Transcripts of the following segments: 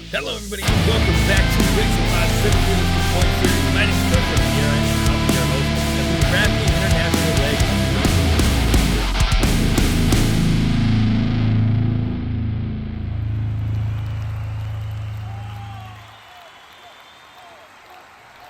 Hello everybody and welcome back to Rigs and Rods 7 Realistic Point Series. My name is Trevor Goldberg and I'll be your host as we wrap the international leg of the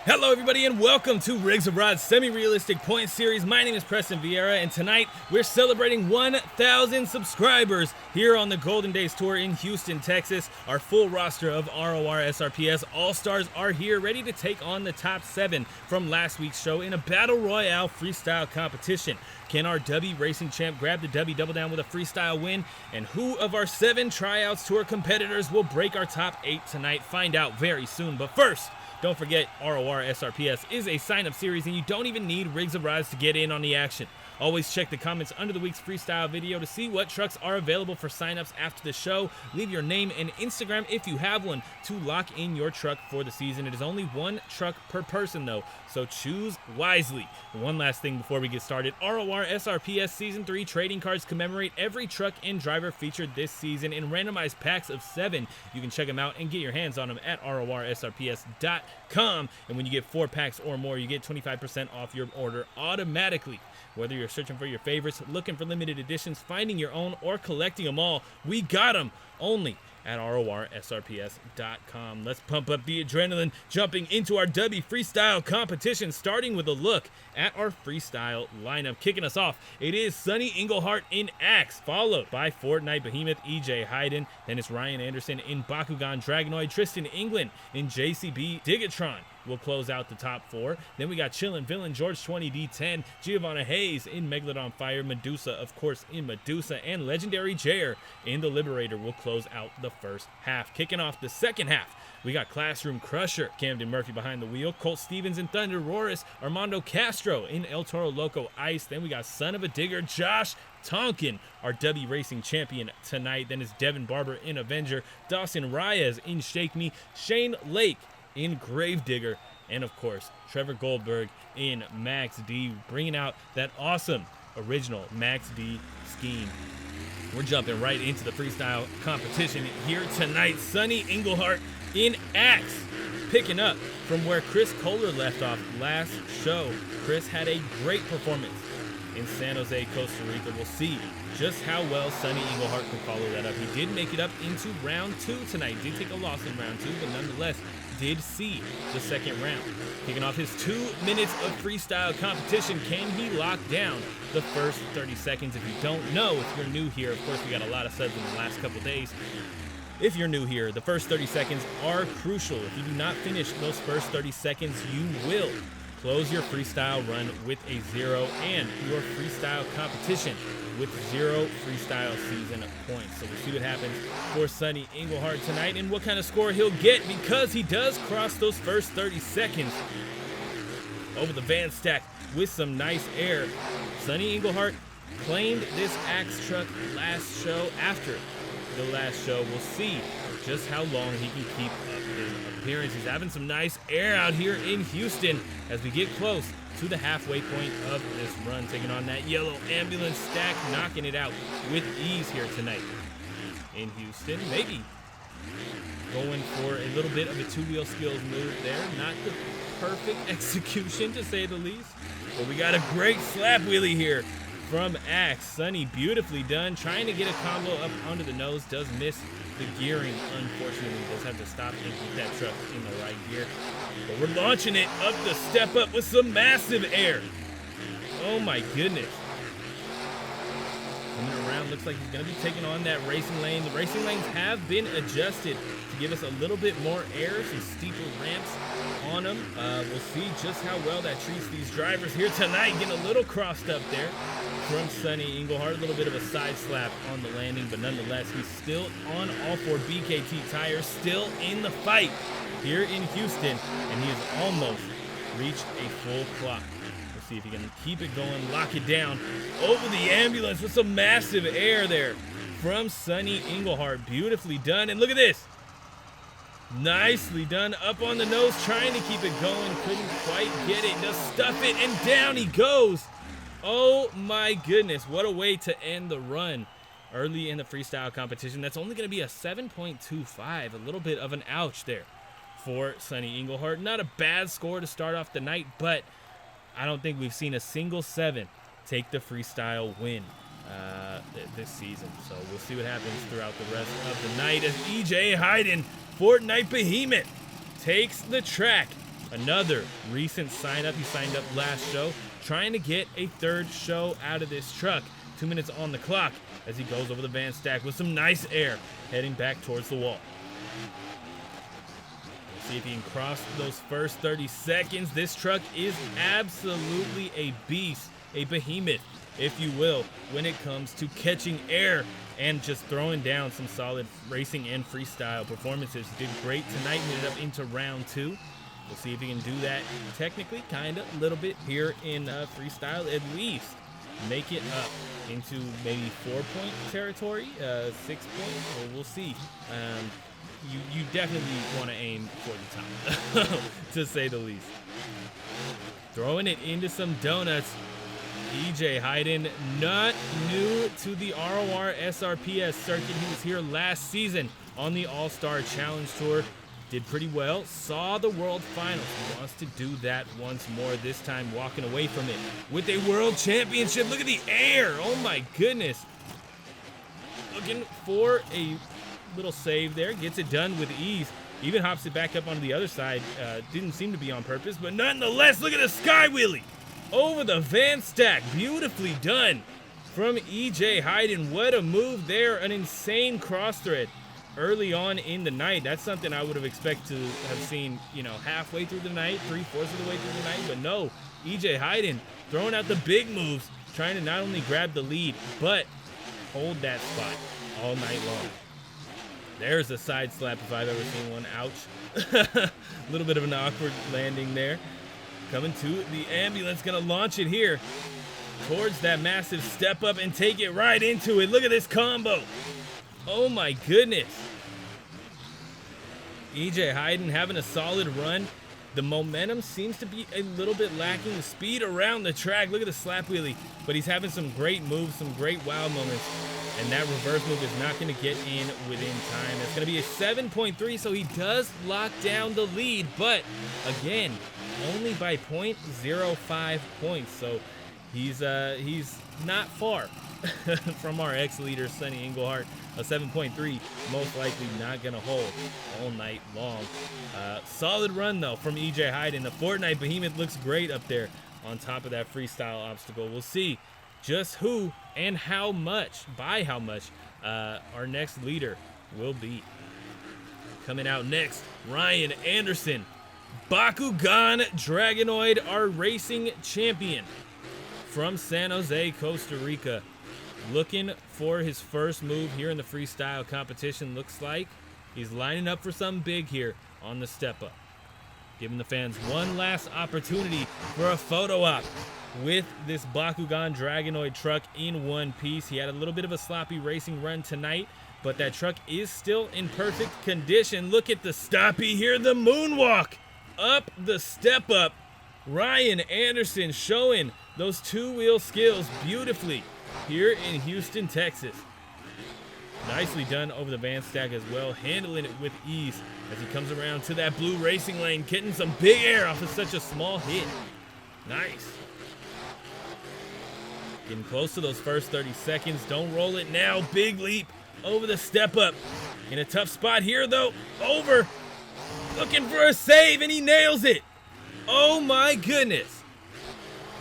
Hello everybody and welcome to Rigs and Rods Semi-Realistic Point Series. My name is Tristan England and tonight we're celebrating 1,000 subscribers here on the Golden Days Tour in Houston, Texas. Our full roster of RORSRPS All Stars are here ready to take on the top 7 from last week's show in a Battle Royale freestyle competition. Can our Dubby racing champ grab the Dubby double down with a freestyle win? And who of our 7 tryouts tour competitors will break our top 8 tonight? Find out very soon. But first, don't forget, RORSRPS is a sign-up series and you don't even need Rigs and Rods to get in on the action. Always check the comments under the week's freestyle video to see what trucks are available for sign-ups after the show. Leave your name and Instagram if you have one to lock in your truck for the season. It is only 1 truck per person though, so choose wisely. One last thing before we get started, RORSRPS Season 3 trading cards commemorate every truck and driver featured this season in randomized packs of 7. You can check them out and get your hands on them at RORSRPS.com. And when you get 4 packs or more, you get 25% off your order automatically. Whether you're searching for your favorites, looking for limited editions, finding your own, or collecting them all, we got them only at RORSRPS.com. Let's pump up the adrenaline, jumping into our Dubby freestyle competition, starting with a look at our freestyle lineup. Kicking us off, it is Sonny Engelhart in Axe, followed by Fortnite Behemoth EJ Heiden. Then it's Ryan Anderson in Bakugan Dragonoid, Tristan England in JCB Dig-A-Tron will close out the top 4. Then we got Chillin Villain, George 20 D10, Giovana Hayes in Megalodon Fire, Medusa of course in Medusa, and Legendary Jair in the Liberator will close out the first half. Kicking off the second half, we got Classroom Crusher, Camden Murphy behind the wheel, Colt Stevens in ThunderROARus, Armando Castro in El Toro Loco Ice. Then we got Son of a Digger, Josh Tonkin, our Dubby racing champion tonight. Then it's Devin Barber in Avenger, Dawson Rayas in Shake Me, Shane Lake in Gravedigger, and of course Trevor Goldberg in Max D, bringing out that awesome original Max D scheme. We're jumping right into the freestyle competition here tonight. Sonny Engelhart in Axe, picking up from where Chris Kohler left off last show. Chris had a great performance in San Jose, Costa Rica. We'll see just how well Sonny Engelhart can follow that up. He did make it up into round 2 tonight. Did take a loss in round 2, but nonetheless did see the second round. Kicking off his 2 minutes of freestyle competition, can he lock down the first 30 seconds? If you don't know, if you're new here, of course we got a lot of subs in the last couple days. If you're new here, the first 30 seconds are crucial. If you do not finish those first 30 seconds, you will close your freestyle run with a 0 and your freestyle competition with 0 freestyle season points. So we'll see what happens for Sonny Engelhart tonight and what kind of score he'll get, because he does cross those first 30 seconds over the van stack with some nice air. Sonny Engelhart claimed this Axe truck last show. After the last show, we'll see just how long he can keep up his appearance. He's having some nice air out here in Houston as we get close to the halfway point of this run, taking on that yellow ambulance stack, knocking it out with ease here tonight in Houston. Maybe going for a little bit of a 2-wheel skills move there. Not the perfect execution to say the least, but we got a great slap wheelie here from Axe. Sonny, beautifully done, trying to get a combo up onto the nose, does miss the gearing, unfortunately. Does have to stop and keep that truck in the right gear. But we're launching it up the step up with some massive air. Oh my goodness. Coming around, looks like he's going to be taking on that racing lane. The racing lanes have been adjusted to give us a little bit more air, some steeper ramps on them. We'll see just how well that treats these drivers here tonight. Getting a little crossed up there from Sonny Engelhart. A little bit of a side slap on the landing, but nonetheless, he's still on all 4 BKT tires, still in the fight here in Houston, and he has almost reached a full clock. We'll see if he can keep it going, lock it down over the ambulance with some massive air there from Sonny Engelhart. Beautifully done, and look at this. Nicely done up on the nose, trying to keep it going, couldn't quite get it, just stuff it, and down he goes. Oh my goodness, what a way to end the run early in the freestyle competition. That's only going to be a 7.25, a little bit of an ouch there for Sonny Engelhart. Not a bad score to start off the night, but I don't think we've seen a single 7 take the freestyle win this season. So we'll see what happens throughout the rest of the night as EJ Heiden, Fortnite Behemoth, takes the track. Another recent sign up. He signed up last show, trying to get a 3rd show out of this truck. 2 minutes on the clock as he goes over the van stack with some nice air, heading back towards the wall. We'll see if he can cross those first 30 seconds. This truck is absolutely a beast, a behemoth, if you will, when it comes to catching air and just throwing down some solid racing and freestyle performances. Did great tonight, made it up into round 2. We'll see if he can do that technically, kind of, a little bit here in freestyle, at least make it up into maybe 4-point territory, 6 points, or we'll see. You definitely want to aim for the top, to say the least. Throwing it into some donuts. EJ Heiden, not new to the RORSRPS circuit. He was here last season on the All-Star Challenge Tour. Did pretty well, saw the World Finals. He wants to do that once more, this time walking away from it with a World Championship. Look at the air, oh my goodness. Looking for a little save there, gets it done with ease. Even hops it back up onto the other side. Didn't seem to be on purpose, but nonetheless, look at the sky wheelie over the van stack. Beautifully done from EJ Heiden. What a move there, an insane cross thread early on in the night. That's something I would have expected to have seen, you know, halfway through the night, 3/4 of the way through the night, but no, EJ Heiden throwing out the big moves, trying to not only grab the lead, but hold that spot all night long. There's a side slap if I've ever seen one. Ouch. A little bit of an awkward landing there. Coming to the ambulance, gonna launch it here towards that massive step up and take it right into it. Look at this combo. Oh my goodness. EJ Heiden having a solid run. The momentum seems to be a little bit lacking. The speed around the track. Look at the slap wheelie. But he's having some great moves, some great wow moments. And that reverse move is not going to get in within time. It's going to be a 7.3, so he does lock down the lead. But again, only by 0.05 points. So he's not far from our ex-leader, Sonny Engelhart. A 7.3, most likely not going to hold all night long. Solid run, though, from EJ Heiden. The Fortnite Behemoth looks great up there on top of that freestyle obstacle. We'll see just who and how much, by how much, our next leader will be. Coming out next, Ryan Anderson. Bakugan Dragonoid, our racing champion from San Jose, Costa Rica. Looking for his first move here in the freestyle competition. Looks like he's lining up for something big here on the step up. Giving the fans one last opportunity for a photo op with this Bakugan Dragonoid truck in one piece. He had a little bit of a sloppy racing run tonight, but that truck is still in perfect condition. Look at the stoppy here, the moonwalk up the step up. Ryan Anderson showing those two-wheel skills beautifully here in Houston, Texas. Nicely done over the van stack as well, handling it with ease as he comes around to that blue racing lane, getting some big air off of such a small hit. Nice. Getting close to those first 30 seconds. Don't roll it now. Big leap over the step up. In a tough spot here, though. Over. Looking for a save, and he nails it. Oh, my goodness.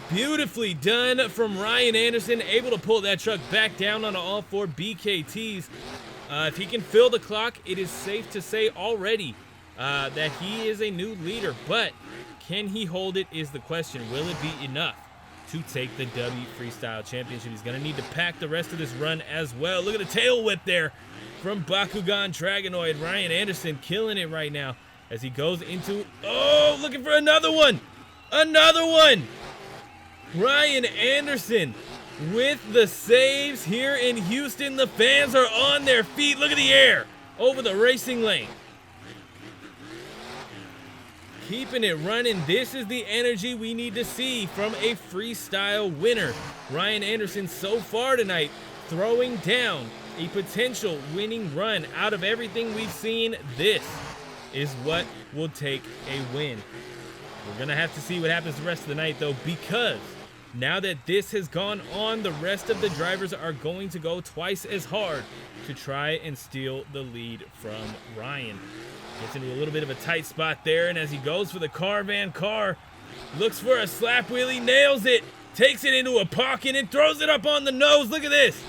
Beautifully done from Ryan Anderson, able to pull that truck back down on all 4 BKTs. If he can fill the clock, it is safe to say already that he is a new leader, but can he hold it is the question. Will it be enough to take the W Freestyle Championship? He's going to need to pack the rest of this run as well. Look at the tail whip there from Bakugan Dragonoid. Ryan Anderson killing it right now as he goes into, oh, looking for another one. Another one. Ryan Anderson with the saves here in Houston. The fans are on their feet. Look at the air over the racing lane. Keeping it running. This is the energy we need to see from a freestyle winner. Ryan Anderson so far tonight, throwing down a potential winning run. Out of everything we've seen, this is what will take a win. We're going to have to see what happens the rest of the night, though, because now that this has gone on, the rest of the drivers are going to go twice as hard to try and steal the lead from Ryan. Gets into a little bit of a tight spot there, and as he goes for the Carvan car, looks for a slap wheelie, nails it, takes it into a pocket, and throws it up on the nose. Look at this.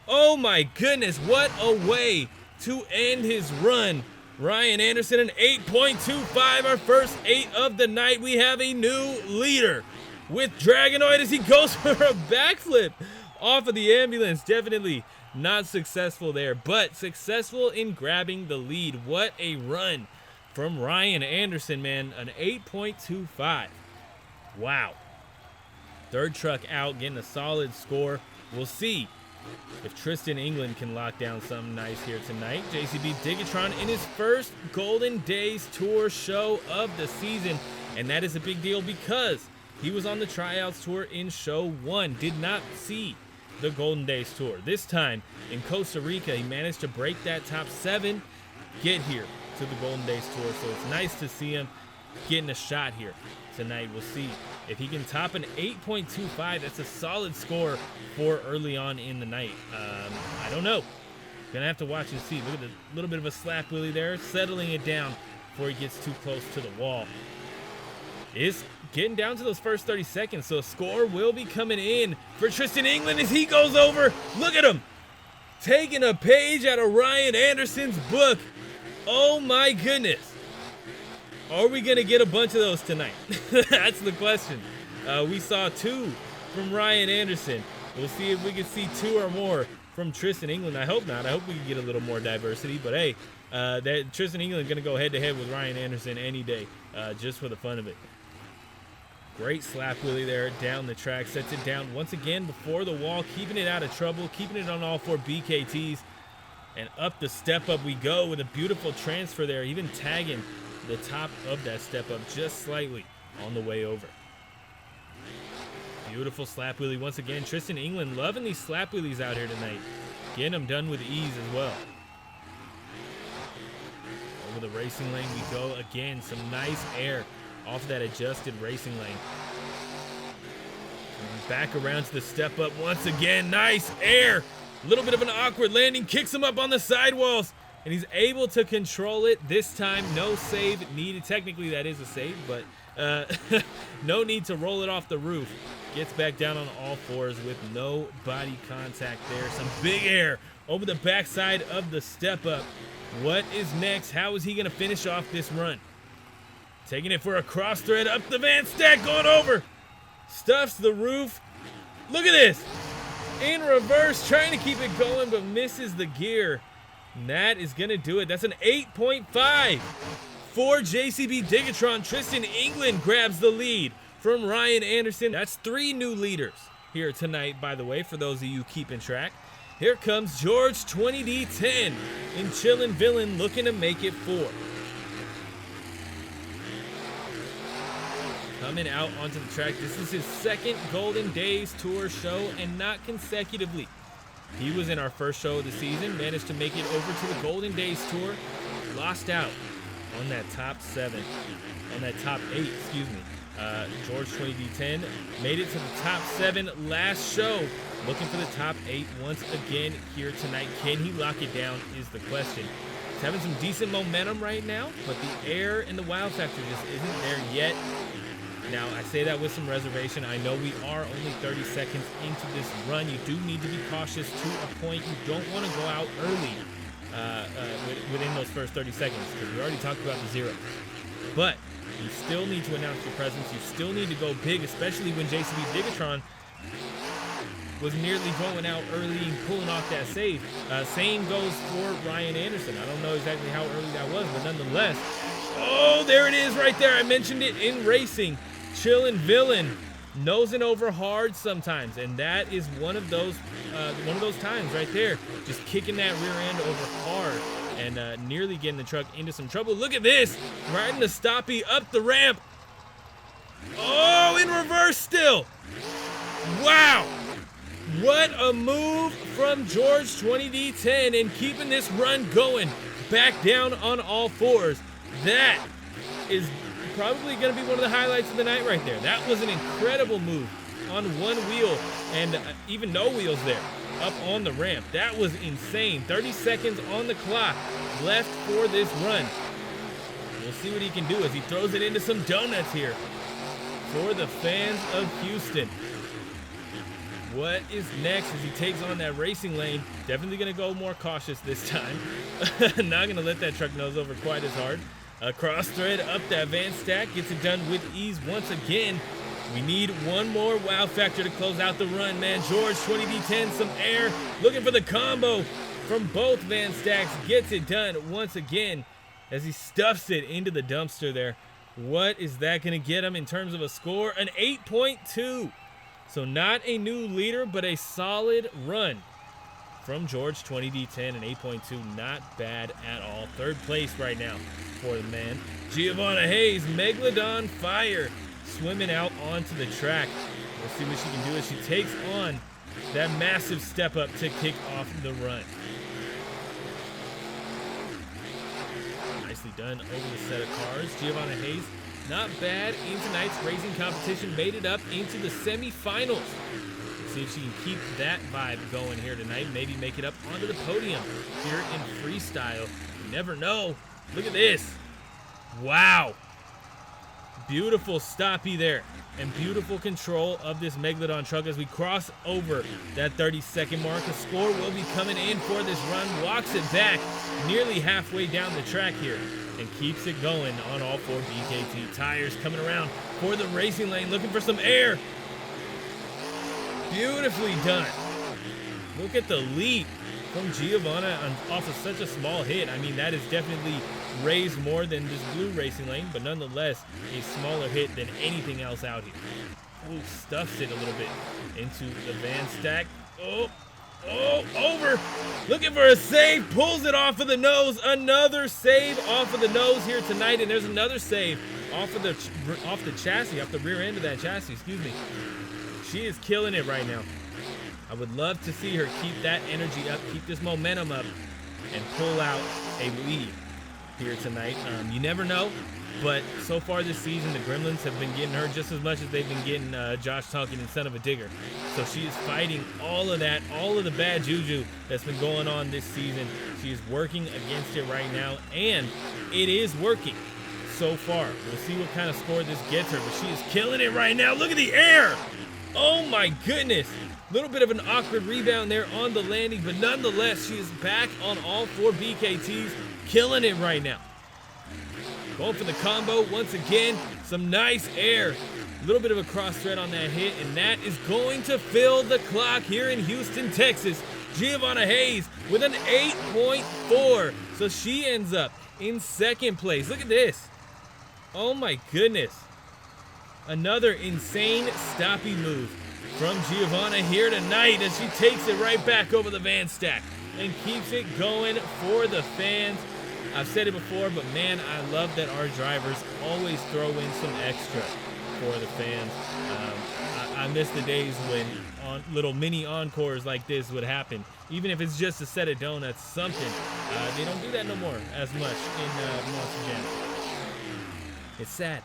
Oh my goodness, what a way to end his run. Ryan Anderson, an 8.25, our first 8 of the night. We have a new leader with Dragonoid as he goes for a backflip off of the ambulance. Definitely not successful there, but successful in grabbing the lead. What a run from Ryan Anderson, man. An 8.25. Wow. Third truck out, getting a solid score. We'll see if Tristan England can lock down something nice here tonight. JCB Dig-A-Tron in his first Golden Days Tour show of the season, and that is a big deal because he was on the tryouts tour in show 1, did not see the Golden Days Tour. This time in Costa Rica, he managed to break that top 7, get here to the Golden Days Tour, so it's nice to see him getting a shot here tonight. We'll see if he can top an 8.25. That's a solid score for early on in the night. I don't know. Gonna have to watch and see. Look at the little bit of a slap wheelie there, settling it down before he gets too close to the wall. Is getting down to those first 30 seconds, so a score will be coming in for Tristan England as he goes over. Look at him, taking a page out of Ryan Anderson's book. Oh my goodness. Are we going to get a bunch of those tonight? That's the question. We saw 2 from Ryan Anderson. We'll see if we can see 2 or more from Tristan England. I hope not. I hope we can get a little more diversity. But hey, that Tristan England going to go head-to-head with Ryan Anderson any day, just for the fun of it. Great slap wheelie there down the track. Sets it down once again before the wall, keeping it out of trouble, keeping it on all 4 BKTs. And up the step-up we go with a beautiful transfer there, even tagging the top of that step-up just slightly on the way over. Beautiful slap wheelie once again. Tristan England loving these slap wheelies out here tonight. Getting them done with ease as well. Over the racing lane we go again. Some nice air off that adjusted racing lane. And back around to the step-up once again. Nice air. A little bit of an awkward landing. Kicks him up on the sidewalls. And he's able to control it this time. No save needed. Technically, that is a save, but no need to roll it off the roof. Gets back down on all 4s with no body contact there. Some big air over the backside of the step-up. What is next? How is he going to finish off this run? Taking it for a cross thread up the van stack, going over. Stuffs the roof. Look at this. In reverse, trying to keep it going, but misses the gear. And that is going to do it. That's an 8.5 for JCB Dig-A-Tron. Tristan England grabs the lead from Ryan Anderson. That's 3 new leaders here tonight, by the way, for those of you keeping track. Here comes George 20D10 in Chillin Villain looking to make it 4. Coming out onto the track. This is his second Golden Days Tour show and not consecutively. He was in our first show of the season, managed to make it over to the Golden Days Tour, lost out on that top 8, excuse me. George 20D10 made it to the top 7 last show, looking for the top 8 once again here tonight. Can he lock it down is the question. He's having some decent momentum right now, but the air and the wow factor just isn't there yet. Now, I say that with some reservation. I know we are only 30 seconds into this run. You do need to be cautious to a point. You don't want to go out early within those first 30 seconds because we already talked about the 0. But you still need to announce your presence. You still need to go big, especially when JCB Dig-A-Tron was nearly going out early and pulling off that save. Same goes for Ryan Anderson. I don't know exactly how early that was, but nonetheless. Oh, there it is right there. I mentioned it in racing. Chillin Villain, nosing over hard sometimes, and that is one of those times right there. Just kicking that rear end over hard and nearly getting the truck into some trouble. Look at this, riding the stoppie up the ramp. Oh, in reverse still. Wow. What a move from George 20D10 and keeping this run going back down on all fours. That is probably going to be one of the highlights of the night right there. That was an incredible move on one wheel and even no wheels there up on the ramp. That was insane. 30 seconds on the clock left for this run. We'll see what he can do as he throws it into some donuts here for the fans of Houston. What is next as he takes on that racing lane? Definitely going to go more cautious this time. Not going to let that truck nose over quite as hard. Cross thread up that van stack. Gets it done with ease once again. We need one more wow factor to close out the run, man. George 20D10, some air. Looking for the combo from both van stacks. Gets it done once again as he stuffs it into the dumpster there. What is that going to get him in terms of a score? An 8.2. So not a new leader, but a solid run from George 20D10, an 8.2. Not bad at all. Third place right now for the man. Giovana Hayes, Megalodon Fire, swimming out onto the track. We'll see what she can do as she takes on that massive step up to kick off the run. Nicely done over the set of cars. Giovana Hayes, not bad in tonight's racing competition. Made it up into the semifinals. Let's see if she can keep that vibe going here tonight. Maybe make it up onto the podium here in freestyle. You never know. Look at this. Wow. Beautiful stoppy there and beautiful control of this Megalodon truck as we cross over that 30-second mark. A score will be coming in for this run. Walks it back nearly halfway down the track here and keeps it going on all four BKT tires. Coming around for the racing lane, looking for some air. Beautifully done. Look at the leap from Giovanna off of such a small hit. I mean, that is definitely raised more than this blue racing lane, but nonetheless a smaller hit than anything else out here. Ooh, stuffs it a little bit into the van stack. Oh, over. Looking for a save, pulls it off of the nose. Another save off of the nose here tonight, and there's another save off the chassis, off the rear end of that chassis, excuse me. She is killing it right now. I would love to see her keep that energy up, keep this momentum up, and pull out a lead here tonight. You never know, but so far this season, the Gremlins have been getting her just as much as they've been getting Josh Tonkin and Son of a Digger. So she is fighting all of that, all of the bad juju that's been going on this season. She is working against it right now, and it is working so far. We'll see what kind of score this gets her, but she is killing it right now. Look at the air. Oh my goodness. Little bit of an awkward rebound there on the landing, but nonetheless, she is back on all four BKTs, killing it right now. Going for the combo once again. Some nice air. A little bit of a cross thread on that hit, and that is going to fill the clock here in Houston, Texas. Giovana Hayes with an 8.4. So she ends up in second place. Look at this. Oh my goodness. Another insane stoppy move from Giovanna here tonight as she takes it right back over the van stack and keeps it going for the fans. I've said it before, but man, I love that our drivers always throw in some extra for the fans. I miss the days when little mini encores like this would happen. Even if it's just a set of donuts, something. They don't do that no more as much in Monster Jam. It's sad.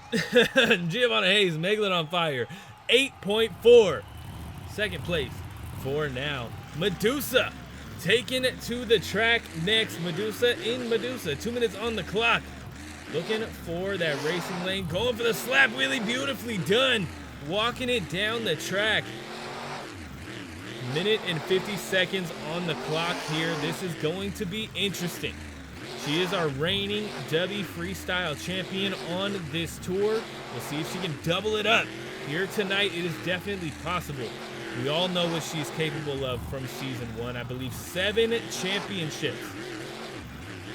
Giovana Hayes, Megalodon Fire, 8.4. Second place for now. Medusa taking it to the track next. Medusa in Medusa. 2 minutes on the clock. Looking for that racing lane. Going for the slap wheelie. Beautifully done. Walking it down the track. Minute and 50 seconds on the clock here. This is going to be interesting. She is our reigning Dubby Freestyle champion on this tour. We'll see if she can double it up. Here tonight, it is definitely possible. We all know what she's capable of from season 1. I believe 7 championships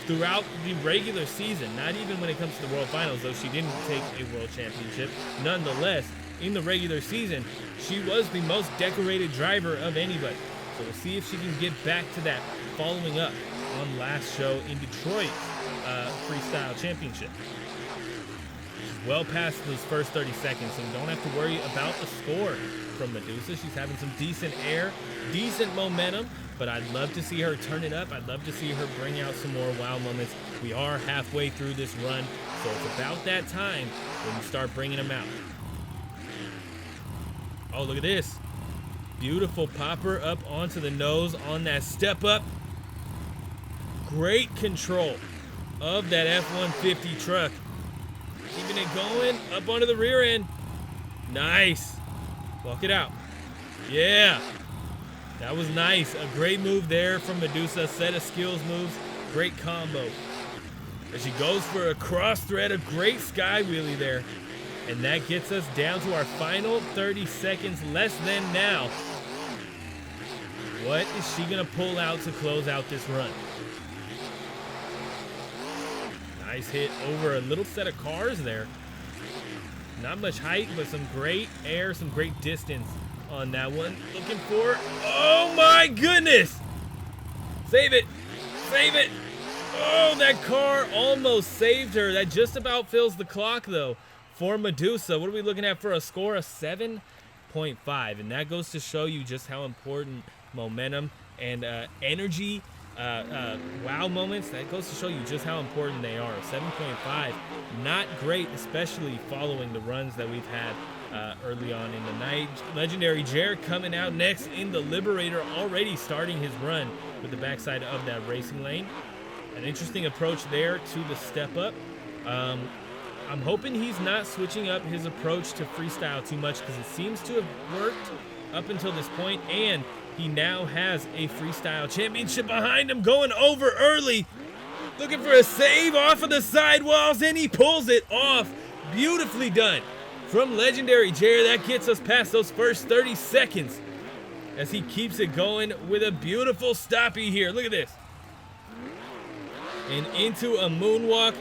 throughout the regular season. Not even when it comes to the World Finals, though she didn't take a World Championship. Nonetheless, in the regular season, she was the most decorated driver of anybody. So we'll see if she can get back to that following up on last show in Detroit Freestyle Championship. She's well past those first 30 seconds, so we don't have to worry about the score from Medusa. She's having some decent air, decent momentum, but I'd love to see her turn it up. I'd love to see her bring out some more wow moments. We are halfway through this run, so it's about that time when we start bringing them out. Oh, look at this. Beautiful popper up onto the nose on that step up. Great control of that F-150 truck. Keeping it going up onto the rear end. Nice. Walk it out. Yeah. That was nice. A great move there from Medusa. Set of skills moves. Great combo. As she goes for a cross thread, a great sky wheelie there. And that gets us down to our final 30 seconds less than now. What is she going to pull out to close out this run? Nice hit over a little set of cars there. Not much height, but some great air, some great distance on that one. Looking for, oh my goodness! Save it, save it. Oh, that car almost saved her. That just about fills the clock though for Medusa. What are we looking at for a score of 7.5? And that goes to show you just how important momentum and energy, wow moments, that goes to show you just how important they are. 7.5, not great, especially following the runs that we've had early on in the night. Legendary Jer coming out next in the Liberator, already starting his run with the backside of that racing lane. An interesting approach there to the step up. I'm hoping he's not switching up his approach to freestyle too much, because it seems to have worked up until this point, and he now has a freestyle championship behind him, going over early. Looking for a save off of the sidewalls, and he pulls it off. Beautifully done from Legendary Jer. That gets us past those first 30 seconds as he keeps it going with a beautiful stoppie here. Look at this. And into a moonwalk.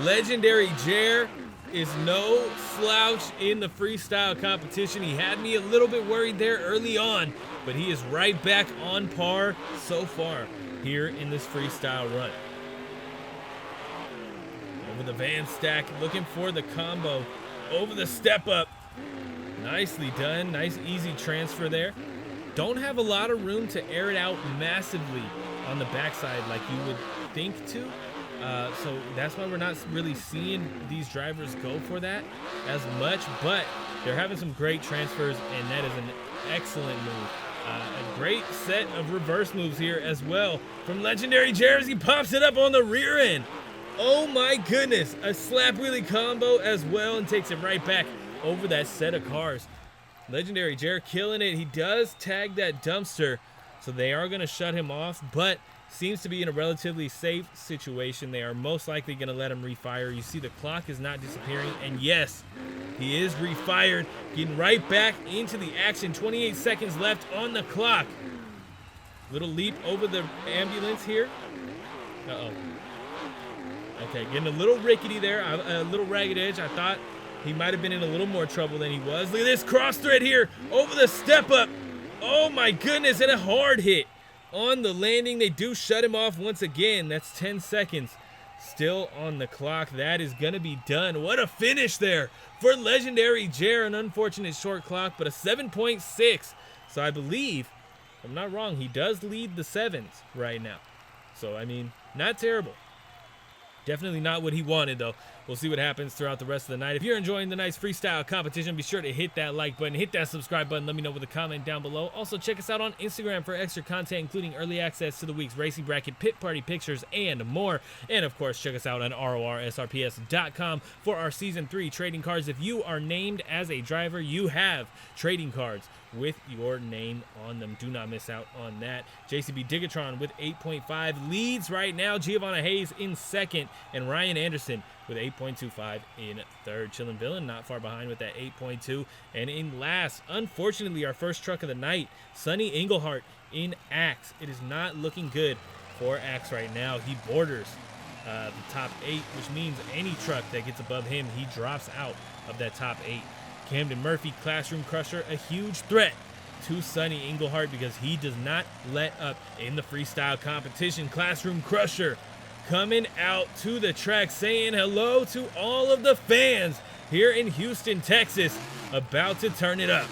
Legendary Jer is no slouch in the freestyle competition. He had me a little bit worried there early on, but he is right back on par so far here in this freestyle run. Over the van stack, looking for the combo. Over the step up. Nicely done. Nice easy transfer there. Don't have a lot of room to air it out massively on the backside like you would think to. So that's why we're not really seeing these drivers go for that as much, but they're having some great transfers, and that is an excellent move. A great set of reverse moves here as well from Legendary Jer as he pops it up on the rear end. Oh my goodness, a slap wheelie combo as well, and takes it right back over that set of cars. Legendary Jer killing it. He does tag that dumpster, so they are going to shut him off, but seems to be in a relatively safe situation. They are most likely going to let him refire. You see the clock is not disappearing, and yes, he is refired, getting right back into the action. 28 seconds left on the clock. Little leap over the ambulance here. Uh-oh. Okay, getting a little rickety there, a little ragged edge. I thought he might have been in a little more trouble than he was. Look at this cross thread here over the step up. Oh my goodness, and a hard hit on the landing. They do shut him off once again. That's 10 seconds still on the clock. That is going to be done. What a finish there for Legendary Jer. An unfortunate short clock, but a 7.6. So I believe, if I'm not wrong, he does lead the sevens right now. So, I mean, not terrible. Definitely not what he wanted, though. We'll see what happens throughout the rest of the night. If you're enjoying the night's freestyle competition, be sure to hit that like button, hit that subscribe button. Let me know with a comment down below. Also, check us out on Instagram for extra content, including early access to the week's racing bracket, pit party pictures, and more. And, of course, check us out on RORSRPS.com for our Season 3 trading cards. If you are named as a driver, you have trading cards with your name on them. Do not miss out on that. JCB Dig-A-Tron with 8.5 leads right now. Giovana Hayes in second, and Ryan Anderson with 8.25 in third. Chillin Villain not far behind with that 8.2. And in last, unfortunately, our first truck of the night, Sonny Engelhart in Axe. It is not looking good for Axe right now. He borders the top 8, which means any truck that gets above him, he drops out of that top 8. Camden Murphy, Classroom Crusher, a huge threat to Sonny Engelhart because he does not let up in the freestyle competition. Classroom Crusher coming out to the track, saying hello to all of the fans here in Houston, Texas, about to turn it up.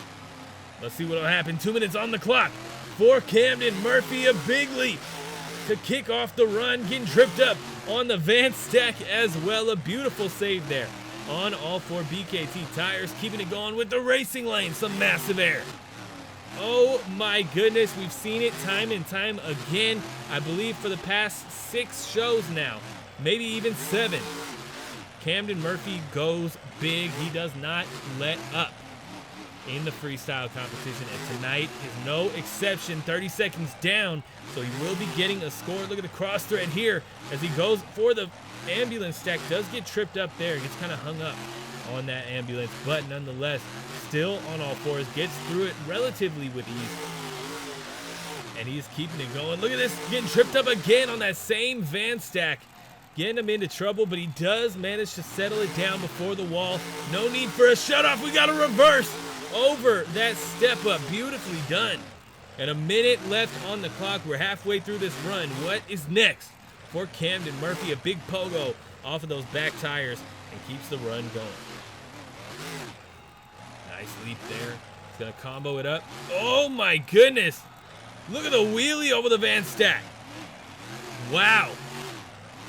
Let's see what will happen. 2 minutes on the clock for Camden Murphy, a big leap to kick off the run, getting tripped up on the van stack as well. A beautiful save there on all 4 BKT tires, keeping it going with the racing lane. Some massive air. Oh my goodness, we've seen it time and time again. I believe for the past 6 shows now, maybe even 7. Camden Murphy goes big. He does not let up in the freestyle competition, and tonight is no exception. 30 seconds down, so he will be getting a score. Look at the cross thread here as he goes for the ambulance stack. Does get tripped up there, gets kind of hung up on that ambulance, but nonetheless still on all 4s, gets through it relatively with ease, and he's keeping it going. Look at this, getting tripped up again on that same van stack, getting him into trouble, but he does manage to settle it down before the wall. No need for a shutoff. We got a reverse over that step up. Beautifully done. And a minute left on the clock. We're halfway through this run. What is next for Camden Murphy? A big pogo off of those back tires and keeps the run going. Nice leap there. He's gonna combo it up. Oh my goodness. Look at the wheelie over the van stack. Wow.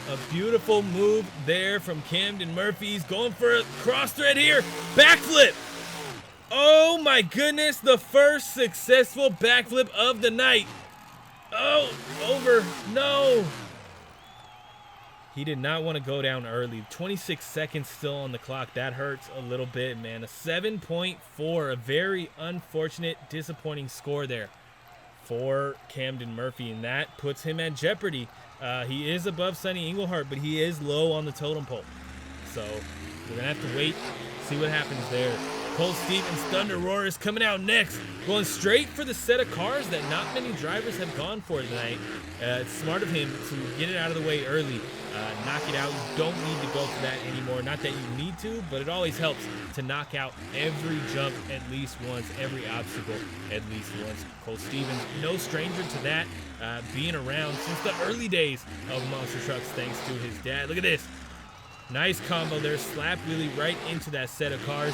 A beautiful move there from Camden Murphy. He's going for a cross thread here. Backflip. Oh my goodness, the first successful backflip of the night. Oh, over, no. He did not want to go down early. 26 seconds still on the clock. That hurts a little bit, man. A 7.4, a very unfortunate, disappointing score there for Camden Murphy, and that puts him at jeopardy. He is above Sonny Engelhart, but he is low on the totem pole. So we're going to have to wait, see what happens there. Colt Stevens, ThunderROARus coming out next, going straight for the set of cars that not many drivers have gone for tonight. It's smart of him to get it out of the way early, knock it out. You don't need to go for that anymore. Not that you need to, but it always helps to knock out every jump at least once, every obstacle at least once. Colt Stevens, no stranger to that, being around since the early days of monster trucks thanks to his dad. Look at this. Nice combo there, slap wheelie right into that set of cars.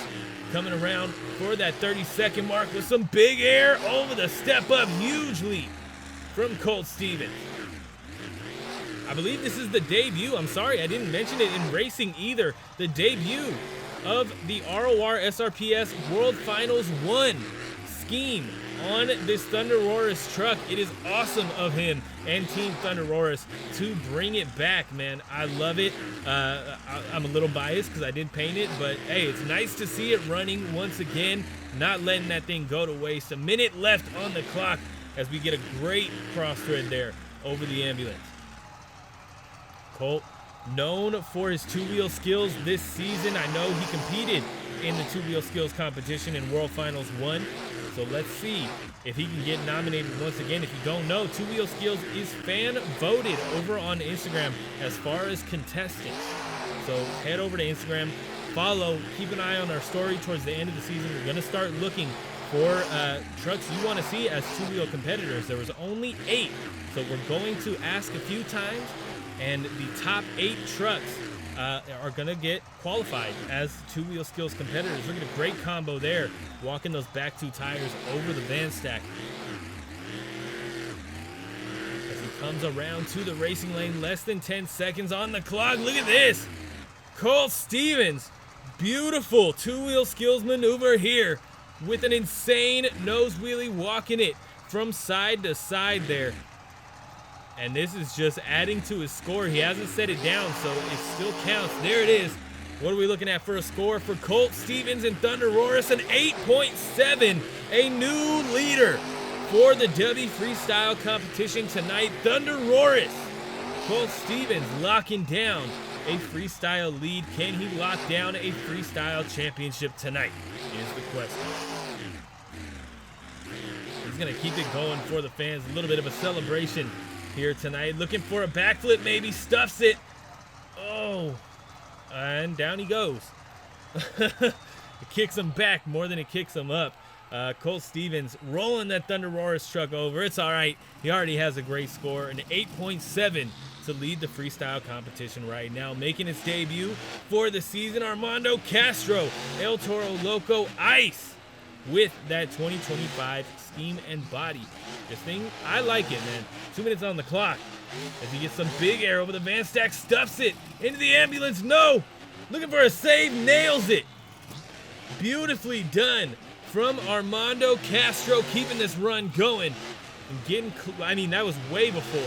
Coming around for that 30-second mark with some big air over the step up. Huge leap from Colt Stevens. I believe this is the debut. I'm sorry, I didn't mention it in racing either. The debut of the RORSRPS World Finals 1 scheme on this ThunderROARus truck. It is awesome of him and Team ThunderROARus to bring it back, man. I love it. I'm a little biased because I did paint it, but hey, it's nice to see it running once again, not letting that thing go to waste. A minute left on the clock as we get a great cross thread there over the ambulance. Colt, known for his two-wheel skills this season. I know he competed in the two-wheel skills competition in World Finals 1. So let's see if he can get nominated once again. If you don't know, Two Wheel Skills is fan voted over on Instagram as far as contestants. So head over to Instagram, follow, keep an eye on our story towards the end of the season. We're going to start looking for trucks you want to see as two-wheel competitors. There was only 8, so we're going to ask a few times, and the top 8 trucks are going to get qualified as two-wheel skills competitors. Look at a great combo there, walking those back 2 tires over the van stack. As he comes around to the racing lane, less than 10 seconds on the clock. Look at this. Colt Stevens, beautiful two-wheel skills maneuver here with an insane nose wheelie, walking it from side to side there. And this is just adding to his score. He hasn't set it down, so it still counts. There it is. What are we looking at for a score for Colt Stevens and ThunderROARus? An 8.7, a new leader for the Dubby freestyle competition tonight. ThunderROARus. Colt Stevens locking down a freestyle lead. Can he lock down a freestyle championship tonight is the question. He's going to keep it going for the fans. A little bit of a celebration here tonight. Looking for a backflip, maybe stuffs it. Oh, and down he goes. It kicks him back more than it kicks him up. Colt Stevens rolling that ThunderROARus truck over. It's all right. He already has a great score, an 8.7 to lead the freestyle competition right now. Making its debut for the season, Armando Castro, El Toro Loco Ice with that 2025 scheme and body. This thing, I like it, man. 2 minutes on the clock as he gets some big air over the van stack, stuffs it into the ambulance. No! Looking for a save, nails it. Beautifully done from Armando Castro, keeping this run going and getting, I mean, that was way before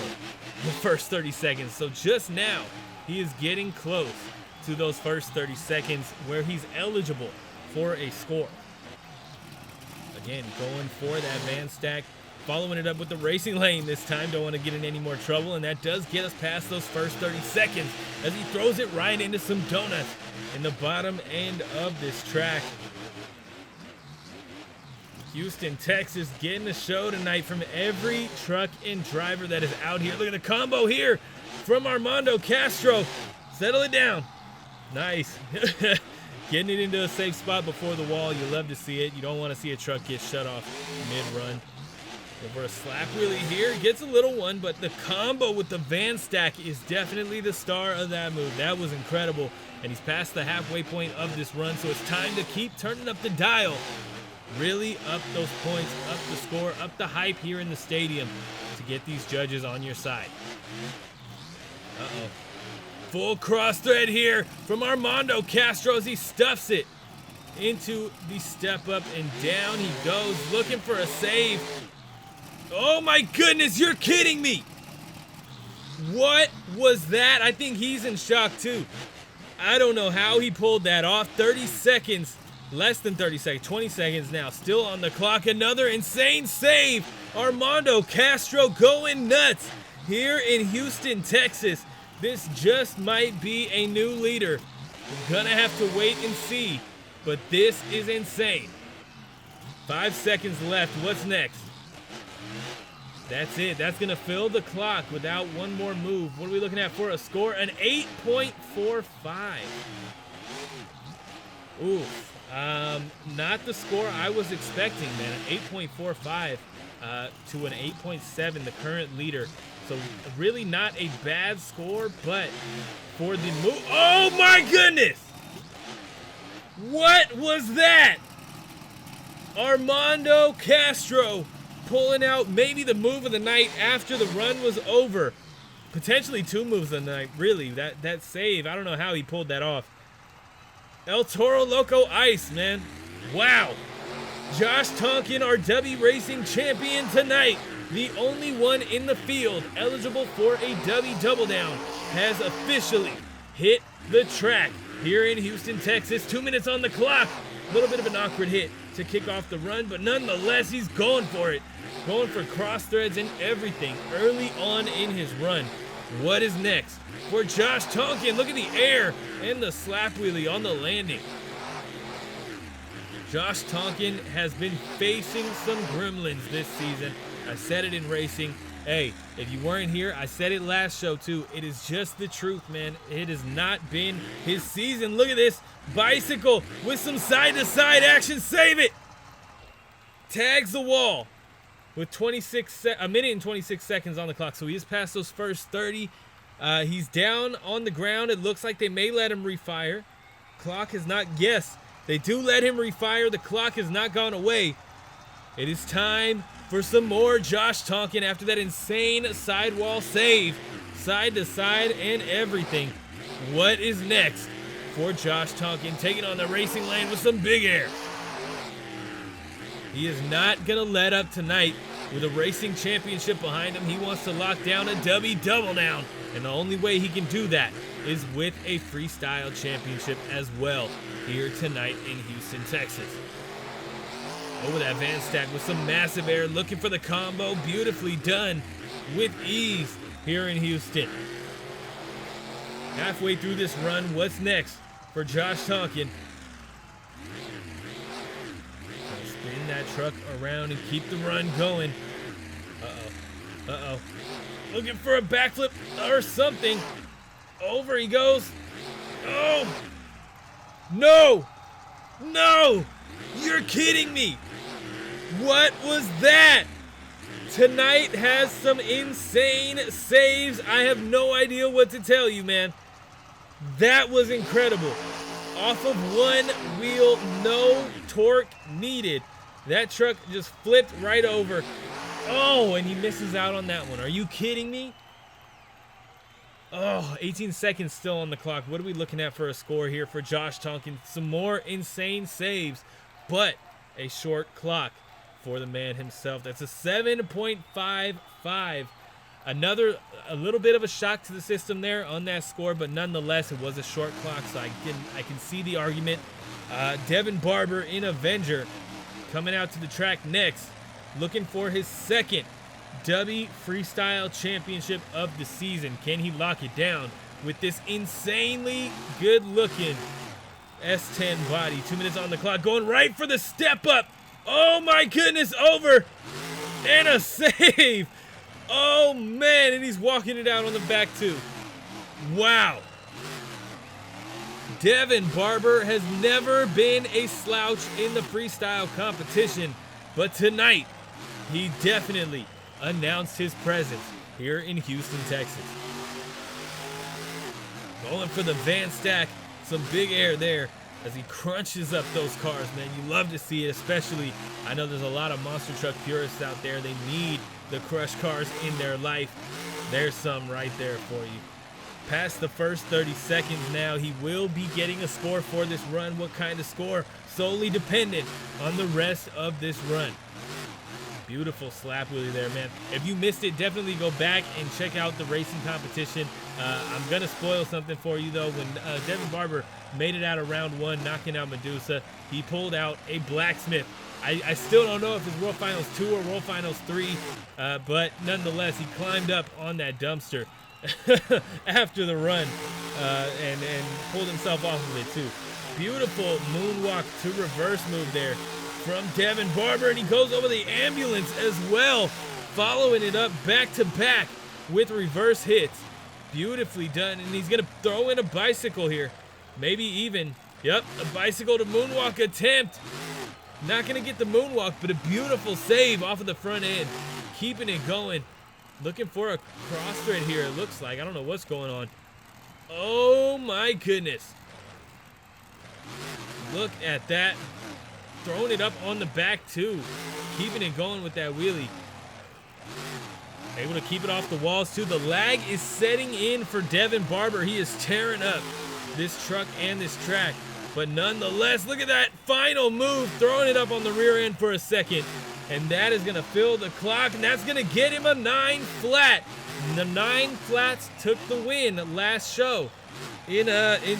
the first 30 seconds. So just now, he is getting close to those first 30 seconds where he's eligible for a score. Again, going for that van stack, following it up with the racing lane this time. Don't want to get in any more trouble, and that does get us past those first 30 seconds as he throws it right into some donuts in the bottom end of this track. Houston, Texas, getting the show tonight from every truck and driver that is out here. Look at the combo here from Armando Castro. Settle it down. Nice. Getting it into a safe spot before the wall. You love to see it. You don't want to see a truck get shut off mid-run. Over a slap wheelie here. Gets a little one, but the combo with the van stack is definitely the star of that move. That was incredible. And he's past the halfway point of this run, so it's time to keep turning up the dial. Really up those points, up the score, up the hype here in the stadium to get these judges on your side. Uh-oh. Full cross thread here from Armando Castro as he stuffs it into the step up, and down he goes looking for a save. Oh my goodness, you're kidding me. What was that? I think he's in shock too. I don't know how he pulled that off. 30 seconds, less than 30 seconds, 20 seconds now, still on the clock. Another insane save. Armando Castro going nuts here in Houston, Texas. This just might be a new leader. We're gonna have to wait and see, but this is insane. 5 seconds left. What's next? That's it. That's gonna fill the clock without one more move. What are we looking at for a score? An 8.45. Oof. Not the score I was expecting, man. An 8.45 to an 8.7, the current leader. So really not a bad score, but for the move. Oh my goodness! What was that? Armando Castro pulling out maybe the move of the night after the run was over. Potentially two moves of the night, really. That save, I don't know how he pulled that off. El Toro Loco Ice, man. Wow. Josh Tonkin, our Dubby Racing champion tonight. The only one in the field eligible for a Dubby Double Down has officially hit the track here in Houston, Texas. 2 minutes on the clock. A little bit of an awkward hit to kick off the run, but nonetheless, he's going for it. Going for cross threads and everything early on in his run. What is next for Josh Tonkin? Look at the air and the slap wheelie on the landing. Josh Tonkin has been facing some gremlins this season. I said it in racing. Hey, if you weren't here, I said it last show too. It is just the truth, man. It has not been his season. Look at this bicycle with some side-to-side action. Save it. Tags the wall with a minute and 26 seconds on the clock. So he is past those first 30. He's down on the ground. It looks like they may let him refire. Clock has not, yes, they do let him refire. The clock has not gone away. It is time for some more Josh Tonkin after that insane sidewall save. Side to side and everything. What is next for Josh Tonkin? Taking on the racing lane with some big air. He is not going to let up tonight with a racing championship behind him. He wants to lock down a Dubby Double Down. And the only way he can do that is with a freestyle championship as well here tonight in Houston, Texas. Over that van stack with some massive air, looking for the combo. Beautifully done with ease here in Houston. Halfway through this run, what's next for Josh Tonkin? Spin that truck around and keep the run going. Uh-oh. Uh-oh. Looking for a backflip or something. Over he goes. Oh! No! No! You're kidding me! What was that? Tonight has some insane saves. I have no idea what to tell you, man. That was incredible. Off of one wheel, no torque needed. That truck just flipped right over. Oh, and he misses out on that one. Are you kidding me? Oh, 18 seconds still on the clock. What are we looking at for a score here for Josh Tonkin? Some more insane saves, but a short clock for the man himself. That's a 7.55. A little bit of a shock to the system there on that score, but nonetheless, it was a short clock, so I can see the argument. Devin Barber in Avenger coming out to the track next, looking for his second Dubby Freestyle Championship of the season. Can he lock it down with this insanely good-looking S10 body? 2 minutes on the clock, going right for the step up. Oh my goodness, over, and a save. Oh man, and he's walking it out on the back too. Wow. Devin Barber has never been a slouch in the freestyle competition, but tonight he definitely announced his presence here in Houston, Texas. Going for the van stack, some big air there as he crunches up those cars, man. You love to see it, especially, I know there's a lot of monster truck purists out there. They need the crush cars in their life. There's some right there for you. Past the first 30 seconds now, he will be getting a score for this run. What kind of score? Solely dependent on the rest of this run. Beautiful slap wheelie there, man. If you missed it, definitely go back and check out the racing competition. I'm going to spoil something for you, though. When Devin Barber made it out of round one, knocking out Medusa, he pulled out a blacksmith. I still don't know if it's World Finals 2 or World Finals 3, but nonetheless, he climbed up on that dumpster after the run and pulled himself off of it, too. Beautiful moonwalk to reverse move there from Devin Barber, and he goes over the ambulance as well, following it up back-to-back with reverse hits. Beautifully done, and he's going to throw in a bicycle here. Maybe even, yep, a bicycle to moonwalk attempt. Not going to get the moonwalk, but a beautiful save off of the front end. Keeping it going. Looking for a cross thread here, it looks like. I don't know what's going on. Oh, my goodness. Look at that. Throwing it up on the back, too. Keeping it going with that wheelie. Able to keep it off the walls, too. The lag is setting in for Devin Barber. He is tearing up this truck and this track. But nonetheless, look at that final move. Throwing it up on the rear end for a second. And that is going to fill the clock. And that's going to get him a 9 flat. And the 9 flats took the win last show in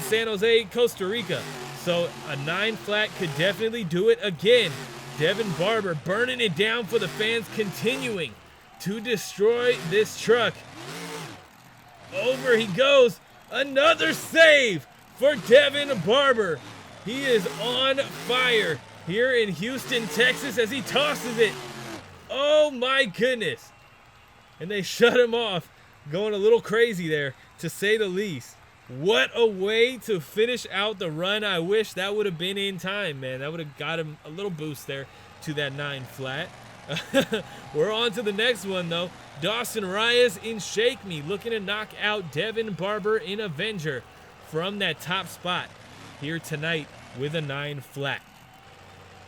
San Jose, Costa Rica. So a 9 flat could definitely do it again. Devin Barber burning it down for the fans, continuing to destroy this truck. Over he goes. Another save for Devin Barber. He is on fire here in Houston, Texas, as he tosses it. Oh my goodness. And they shut him off. Going a little crazy there, to say the least. What a way to finish out the run. I wish that would have been in time, man. That would have got him a little boost there to that 9 flat. We're on to the next one, though. Dawson Rayas in Shake Me, looking to knock out Devin Barber in Avenger from that top spot here tonight with a 9 flat.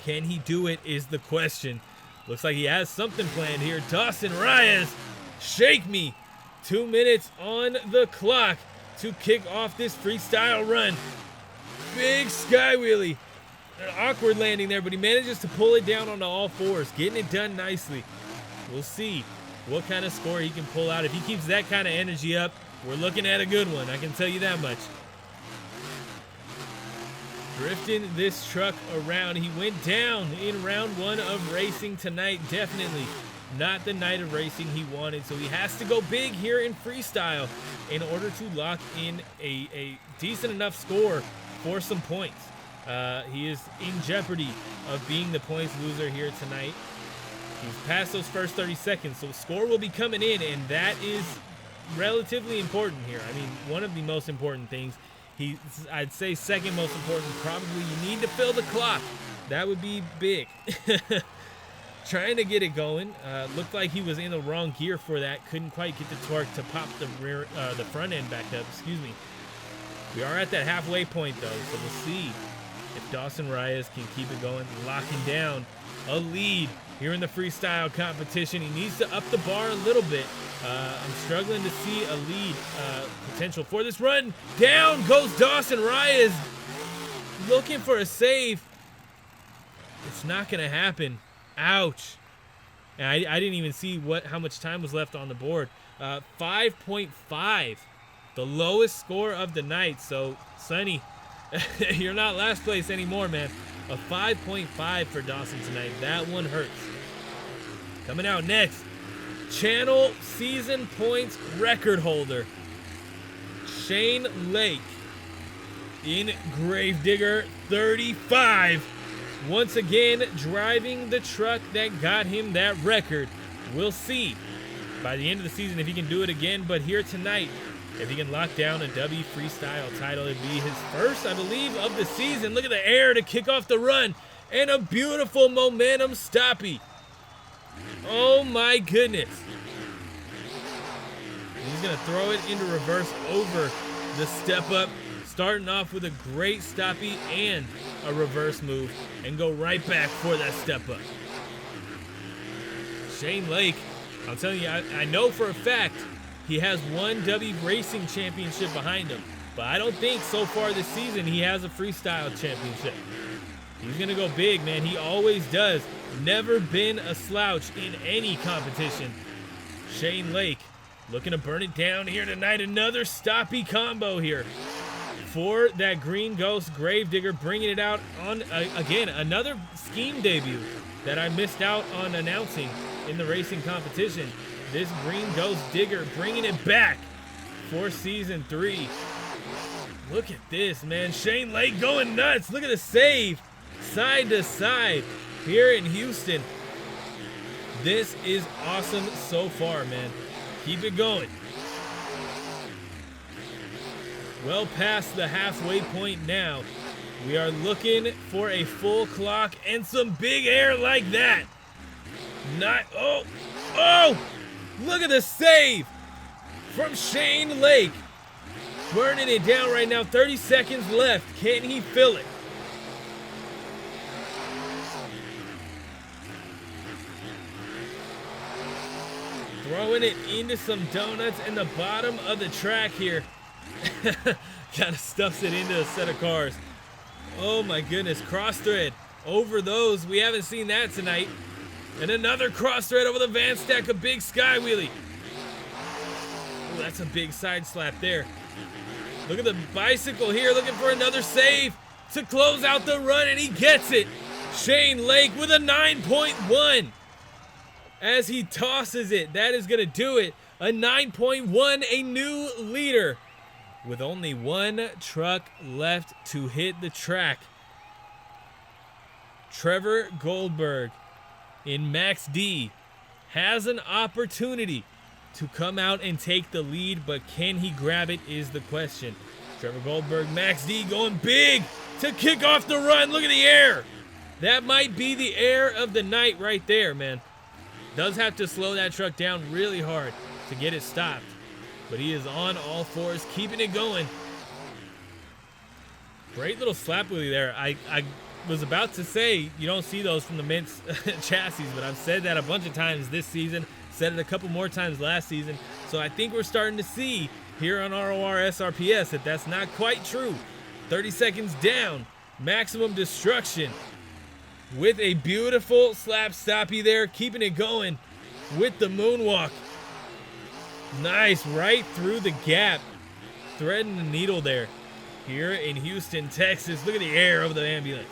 Can he do it is the question. Looks like he has something planned here. Dawson Rayas, Shake Me. 2 minutes on the clock to kick off this freestyle run. Big sky wheelie. An awkward landing there, but he manages to pull it down onto all fours, getting it done nicely. We'll see what kind of score he can pull out. If he keeps that kind of energy up, we're looking at a good one, I can tell you that much. Drifting this truck around. He went down in round 1 of racing tonight. Definitely not the night of racing he wanted, so he has to go big here in freestyle in order to lock in a decent enough score for some points. He is in jeopardy of being the points loser here tonight. He's past those first 30 seconds, so score will be coming in, and that is relatively important here. I mean, one of the most important things. I'd say second most important, probably you need to fill the clock. That would be big. trying to get it going. Looked like he was in the wrong gear for that. Couldn't quite get the torque to pop the front end back up. Excuse me. We are at that halfway point though, so we'll see if Dawson Rayas can keep it going, locking down a lead here in the freestyle competition. He needs to up the bar a little bit. I'm struggling to see a lead potential for this run. Down goes Dawson Rayas, looking for a save. It's not gonna happen. Ouch. And I didn't even see how much time was left on the board. 5.5, the lowest score of the night. So Sonny, you're not last place anymore, man. A 5.5 for Dawson tonight. That one hurts. Coming out next, channel season points record holder Shane Lake in Gravedigger 35. Once again, driving the truck that got him that record. We'll see by the end of the season if he can do it again. But here tonight, if he can lock down a Dubby freestyle title, it'd be his first, I believe, of the season. Look at the air to kick off the run. And a beautiful momentum stoppie. Oh my goodness. He's going to throw it into reverse over the step up. Starting off with a great stoppie and a reverse move. And go right back for that step up. Shane Lake, I'll tell you, I know for a fact he has one Dubby Racing Championship behind him, but I don't think so far this season he has a freestyle championship. He's going to go big, man. He always does. Never been a slouch in any competition. Shane Lake looking to burn it down here tonight. Another stoppie combo here for that Green Ghost Gravedigger, bringing it out on, again, another scheme debut that I missed out on announcing in the racing competition. This Green Ghost Digger bringing it back for season 3. Look at this, man. Shane Lake going nuts. Look at the save side to side here in Houston. This is awesome so far, man. Keep it going. Well past the halfway point now. We are looking for a full clock and some big air like that. Oh! Look at the save from Shane Lake. Burning it down right now. 30 seconds left. Can he fill it? Throwing it into some donuts in the bottom of the track here. Kind of stuffs it into a set of cars. Oh my goodness. Cross thread over those. We haven't seen that tonight. And another cross thread over the van stack, a big sky wheelie. Oh, that's a big side slap there. Look at the bicycle here, looking for another save to close out the run, and he gets it. Shane Lake with a 9.1 as he tosses it. That is going to do it. A 9.1, a new leader with only one truck left to hit the track. Trevor Goldberg in Max D has an opportunity to come out and take the lead, but can he grab it is the question. Trevor Goldberg, Max D going big to kick off the run. Look at the air. That might be the air of the night right there, man. Does have to slow that truck down really hard to get it stopped, but he is on all fours, keeping it going. Great little slap wheelie there. I was about to say you don't see those from the Mint's chassis, but I've said that a bunch of times this season, said it a couple more times last season, so I think we're starting to see here on RORSRPS that that's not quite true. 30 seconds down, maximum destruction with a beautiful slap stoppie there, keeping it going with the moonwalk. Nice, right through the gap, threading the needle there here in Houston, Texas. Look at the air over the ambulance.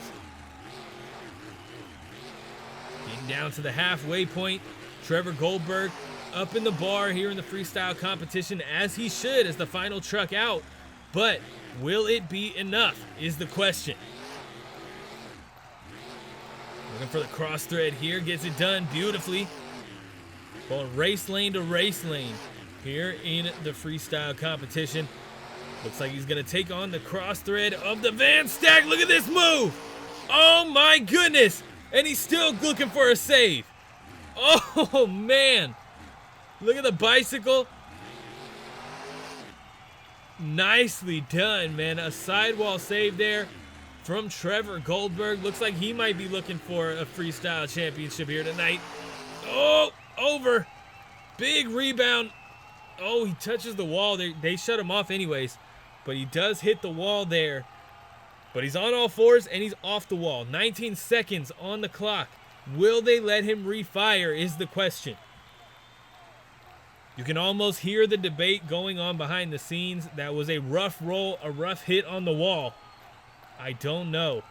Getting down to the halfway point. Trevor Goldberg up in the bar here in the freestyle competition, as he should, as the final truck out. But will it be enough is the question. Looking for the cross thread here, gets it done beautifully. Going race lane to race lane here in the freestyle competition. Looks like he's going to take on the cross thread of the van stack. Look at this move. Oh my goodness. And he's still looking for a save. Oh, man. Look at the bicycle. Nicely done, man. A sidewall save there from Trevor Goldberg. Looks like he might be looking for a freestyle championship here tonight. Oh, over. Big rebound. Oh, he touches the wall. They shut him off anyways, but he does hit the wall there. But he's on all fours and he's off the wall. 19 seconds on the clock. Will they let him refire is the question. You can almost hear the debate going on behind the scenes. That was a rough roll, a rough hit on the wall. I don't know.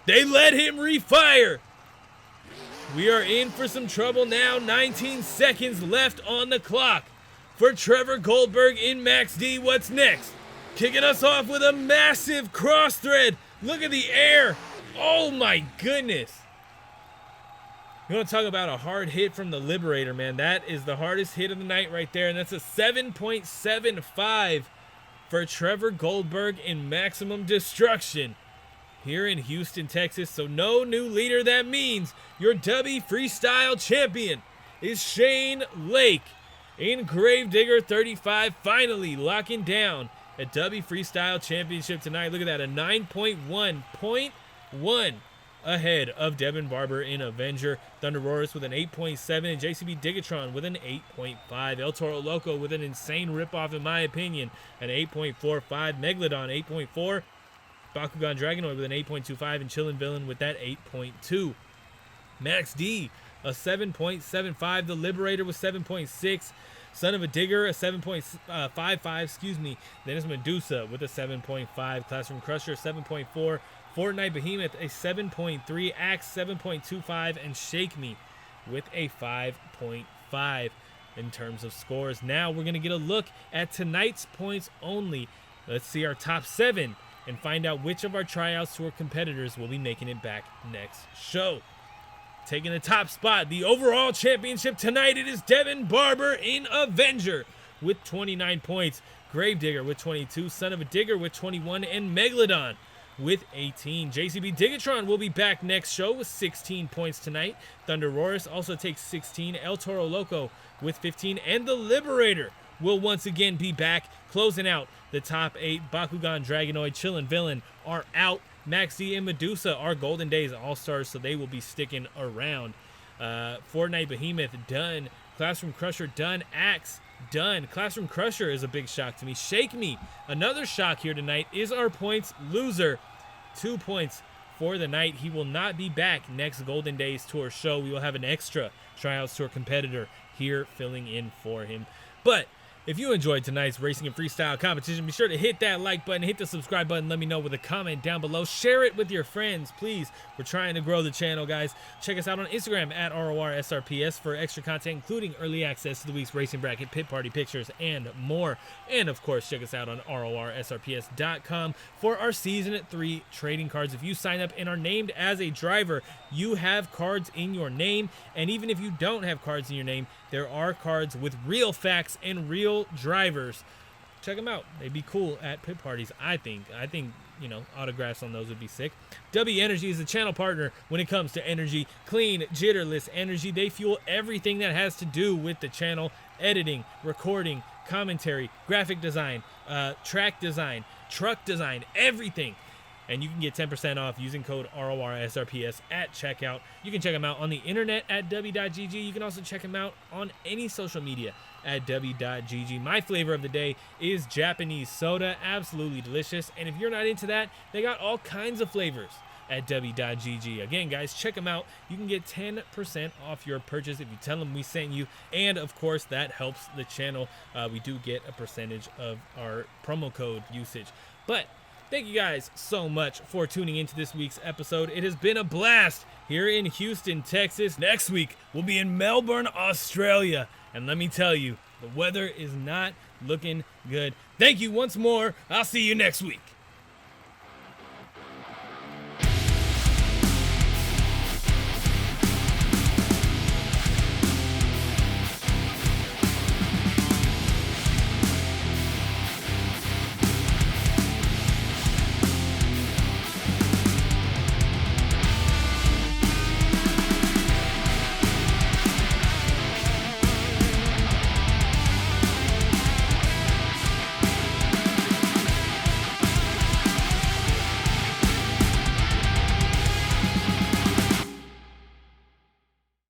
They let him refire. We are in for some trouble now. 19 seconds left on the clock for Trevor Goldberg in Max D. What's next? Kicking us off with a massive cross thread. Look at the air. Oh my goodness. You want to talk about a hard hit from the Liberator, man. That is the hardest hit of the night right there. And that's a 7.75 for Trevor Goldberg in Maximum Destruction here in Houston, Texas. So no new leader. That means your Dubby Freestyle Champion is Shane Lake in Gravedigger 35, finally locking down a Dubby Freestyle Championship tonight. Look at that, a 9.1 ahead of Devin Barber in Avenger. ThunderROARus with an 8.7, and JCB Dig-A-Tron with an 8.5. El Toro Loco with an insane ripoff, in my opinion, an 8.45. Megalodon 8.4. Bakugan Dragonoid with an 8.25, and Chillin Villain with that 8.2. Max D, a 7.75. The Liberator with 7.6. Son of a Digger, a 7.55, excuse me. Then it's Medusa with a 7.5. Classroom Crusher, 7.4. Fortnite Behemoth, a 7.3. Axe, 7.25. And Shake Me with a 5.5 in terms of scores. Now we're going to get a look at tonight's points only. Let's see our top 7 and find out which of our tryouts tour competitors will be making it back next show. Taking the top spot, the overall championship tonight, it is Devin Barber in Avenger with 29 points. Gravedigger with 22, Son of a Digger with 21, and Megalodon with 18. JCB Dig-A-Tron will be back next show with 16 points tonight. ThunderROARus also takes 16. El Toro Loco with 15. And the Liberator will once again be back, closing out the top 8. Bakugan, Dragonoid, Chillin Villain are out. Max D and Medusa are Golden Days All Stars, so they will be sticking around. Fortnite Behemoth done. Classroom Crusher done. Axe done. Classroom Crusher is a big shock to me. Shake Me, another shock here tonight, is our points loser. 2 points for the night. He will not be back next Golden Days Tour show. We will have an extra Tryouts Tour competitor here filling in for him. But if you enjoyed tonight's racing and freestyle competition, be sure to hit that like button, hit the subscribe button, let me know with a comment down below. Share it with your friends, please. We're trying to grow the channel, guys. Check us out on Instagram at RORSRPS for extra content, including early access to the week's racing bracket, pit party pictures, and more. And, of course, check us out on RORSRPS.com for our Season 3 trading cards. If you sign up and are named as a driver, you have cards in your name. And even if you don't have cards in your name, there are cards with real facts and real drivers. Check them out. They'd be cool at pit parties, I think. You know, autographs on those would be sick. W Energy is the channel partner when it comes to energy. Clean, jitterless energy. They fuel everything that has to do with the channel. Editing, recording, commentary, graphic design, track design, truck design, everything. And you can get 10% off using code RORSRPS at checkout. You can check them out on the internet at w.gg. You can also check them out on any social media at w.gg. My flavor of the day is Japanese soda. Absolutely delicious. And if you're not into that, they got all kinds of flavors at w.gg. Again, guys, check them out. You can get 10% off your purchase if you tell them we sent you. And, of course, that helps the channel. We do get a percentage of our promo code usage. But thank you guys so much for tuning into this week's episode. It has been a blast here in Houston, Texas. Next week, we'll be in Melbourne, Australia. And let me tell you, the weather is not looking good. Thank you once more. I'll see you next week.